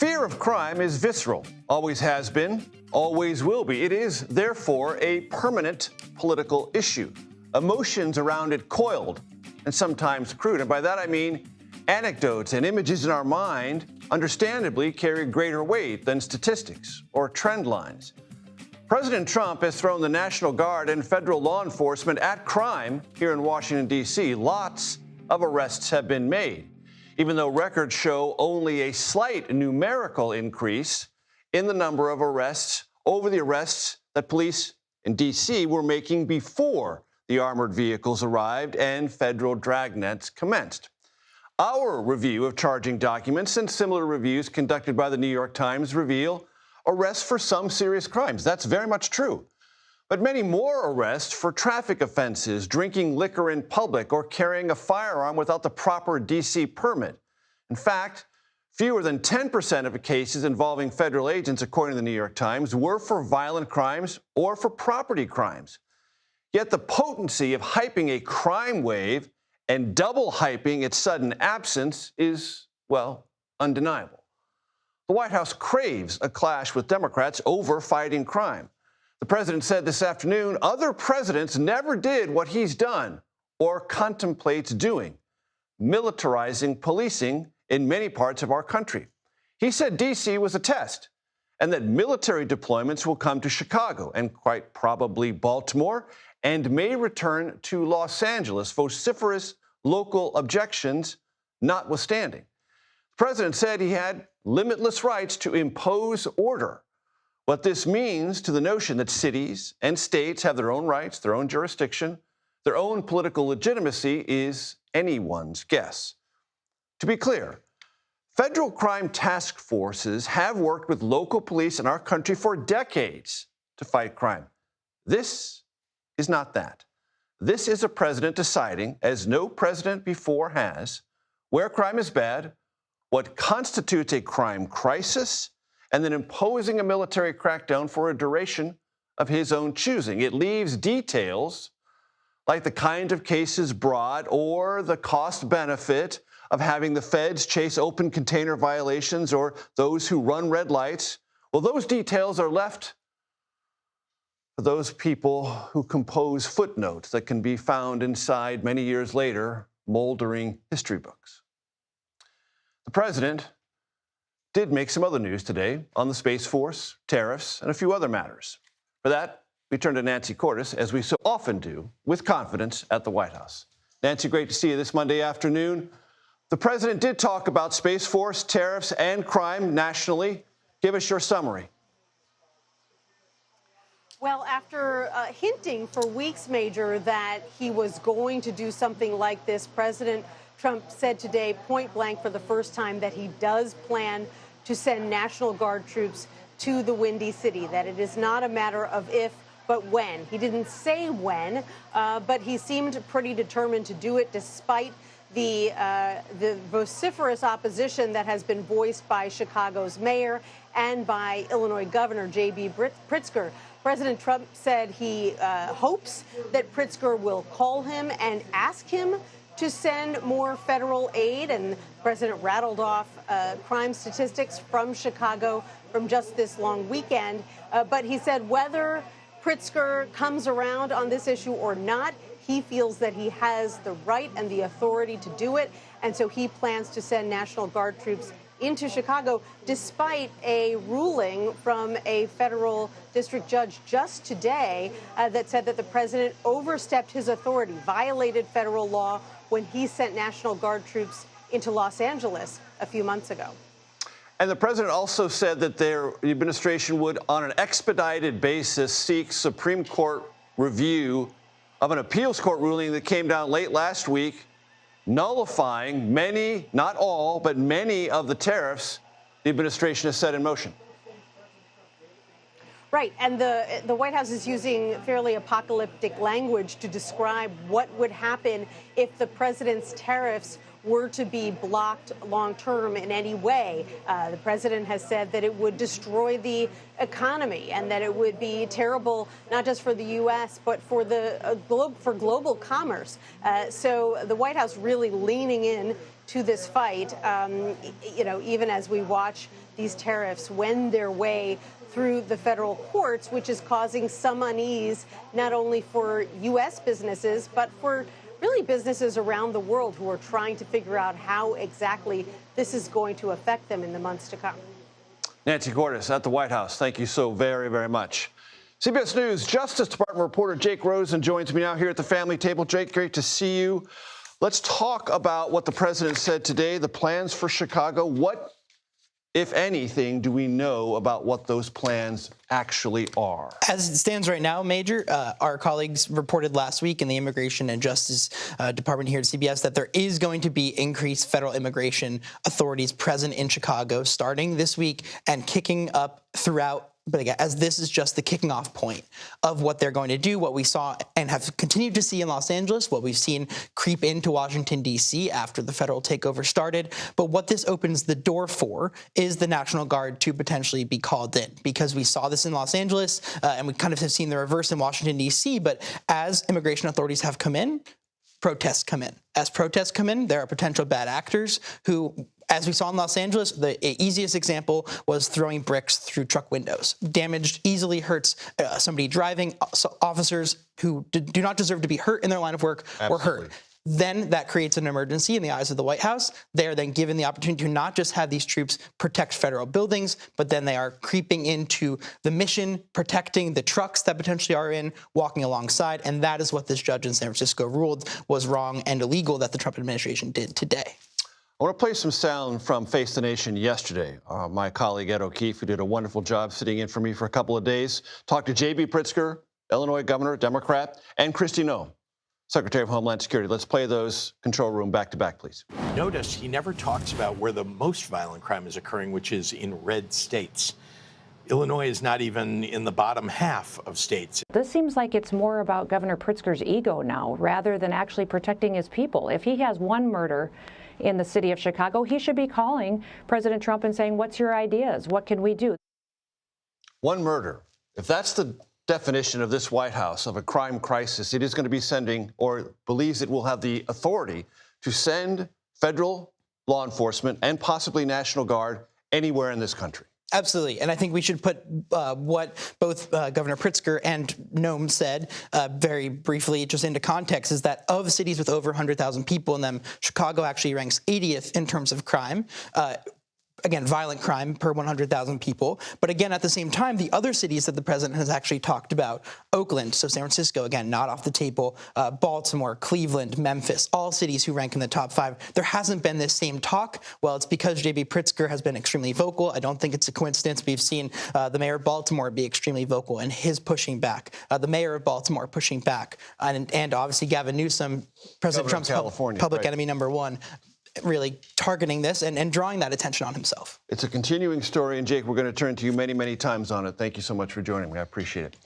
Fear of crime is visceral, always has been, always will be. It is, therefore, a permanent political issue. Emotions around it coiled and sometimes crude. And by that I mean anecdotes and images in our mind understandably carry greater weight than statistics or trend lines. President Trump has thrown the National Guard and federal law enforcement at crime here in Washington, D.C. Lots of arrests have been made, even though records show only a slight numerical increase in the number of arrests over the arrests that police in D.C. were making before the armored vehicles arrived and federal dragnets commenced. Our review of charging documents and similar reviews conducted by the New York Times reveal arrests for some serious crimes. That's very much true. But many more arrests for traffic offenses, drinking liquor in public, or carrying a firearm without the proper D.C. permit. In fact, fewer than 10% of the cases involving federal agents, according to the New York Times, were for violent crimes or for property crimes. Yet the potency of hyping a crime wave and double hyping its sudden absence is, well, undeniable. The White House craves a clash with Democrats over fighting crime. The president said this afternoon other presidents never did what he's done or contemplates doing, militarizing policing in many parts of our country. He said D.C. was a test and that military deployments will come to Chicago and quite probably Baltimore and may return to Los Angeles, vociferous local objections notwithstanding. The president said he had limitless rights to impose order. What this means to the notion that cities and states have their own rights, their own jurisdiction, their own political legitimacy is anyone's guess. To be clear, federal crime task forces have worked with local police in our country for decades to fight crime. This is not that. This is a president deciding, as no president before has, where crime is bad, what constitutes a crime crisis, and then imposing a military crackdown for a duration of his own choosing. It leaves details like the kind of cases brought or the cost benefit of having the feds chase open container violations or those who run red lights. Well, those details are left for those people who compose footnotes that can be found inside, many years later, moldering history books. The president did make some other news today on the Space Force, tariffs, and a few other matters. For that, we turn to Nancy Cordes, as we so often do, with confidence at the White House. Nancy, great to see you this Monday afternoon. The president did talk about Space Force, tariffs, and crime nationally. Give us your summary. Well, after hinting for weeks, Major, that he was going to do something like this, President Trump said today, point blank for the first time, that he does plan to send National Guard troops to the Windy City, that it is not a matter of if, but when. He didn't say when, but he seemed pretty determined to do it despite the vociferous opposition that has been voiced by Chicago's mayor and by Illinois Governor J.B. Pritzker. President Trump said he hopes that Pritzker will call him and ask him to send more federal aid. And the president rattled off crime statistics from Chicago from just this long weekend. But he said whether Pritzker comes around on this issue or not, he feels that he has the right and the authority to do it. And so he plans to send National Guard troops into Chicago, despite a ruling from a federal district judge just today that said that the president overstepped his authority, violated federal law when he sent National Guard troops into Los Angeles a few months ago. And the president also said that the administration would, on an expedited basis, seek Supreme Court review of an appeals court ruling that came down late last week, nullifying many, not all, but many of the tariffs the administration has set in motion. Right. And the White House is using fairly apocalyptic language to describe what would happen if the president's tariffs were to be blocked long term in any way. The president has said that it would destroy the economy and that it would be terrible not just for the U.S. but for the for global commerce. So the White House really leaning in to this fight, even as we watch these tariffs wend their way through the federal courts, which is causing some unease not only for U.S. businesses, but for really businesses around the world who are trying to figure out how exactly this is going to affect them in the months to come. Nancy Cordes at the White House, thank you so very, very much. CBS News Justice Department reporter Jake Rosen joins me now here at the family table. Jake, great to see you. Let's talk about what the president said today, the plans for Chicago. What, if anything, do we know about what those plans actually are? As it stands right now, Major, our colleagues reported last week in the Immigration and Justice Department here at CBS that there is going to be increased federal immigration authorities present in Chicago starting this week and kicking up throughout. But again, as this is just the kicking off point of what they're going to do, what we saw and have continued to see in Los Angeles, what we've seen creep into Washington, D.C. after the federal takeover started. But what this opens the door for is the National Guard to potentially be called in, because we saw this in Los Angeles and we kind of have seen the reverse in Washington, D.C. But as immigration authorities have come in, protests come in. As protests come in, there are potential bad actors who, as we saw in Los Angeles, the easiest example was throwing bricks through truck windows. Damage easily hurts somebody driving, officers who do not deserve to be hurt in their line of work or hurt. Then that creates an emergency in the eyes of the White House. They are then given the opportunity to not just have these troops protect federal buildings, but then they are creeping into the mission, protecting the trucks that potentially are in, walking alongside. And that is what this judge in San Francisco ruled was wrong and illegal that the Trump administration did today. I want to play some sound from Face the Nation yesterday. My colleague Ed O'Keefe, who did a wonderful job sitting in for me for a couple of days, talked to J.B. Pritzker, Illinois governor, Democrat, and Kristi Noem, Secretary of Homeland Security. Let's play those control room back to back, please. Notice he never talks about where the most violent crime is occurring, which is in red states. Illinois is not even in the bottom half of states. This seems like it's more about Governor Pritzker's ego now, rather than actually protecting his people. If he has one murder in the city of Chicago, he should be calling President Trump and saying, what's your ideas? What can we do? One murder. If that's the definition of this White House of a crime crisis, it is going to be sending, or believes it will have the authority to send federal law enforcement and possibly National Guard anywhere in this country. Absolutely. And I think we should put what both Governor Pritzker and Noem said very briefly just into context, is that of cities with over 100,000 people in them, Chicago actually ranks 80th in terms of crime. Again, violent crime per 100,000 people. But again, at the same time, the other cities that the president has actually talked about, Oakland, so San Francisco, again, not off the table, Baltimore, Cleveland, Memphis, all cities who rank in the top 5. There hasn't been this same talk. Well, it's because J.B. Pritzker has been extremely vocal. I don't think it's a coincidence. We've seen the mayor of Baltimore be extremely vocal and his pushing back, the mayor of Baltimore pushing back, and obviously Gavin Newsom, President Trump's public enemy number one, really targeting this and drawing that attention on himself. It's a continuing story, and Jake, we're going to turn to you many, many times on it. Thank you so much for joining me. I appreciate it.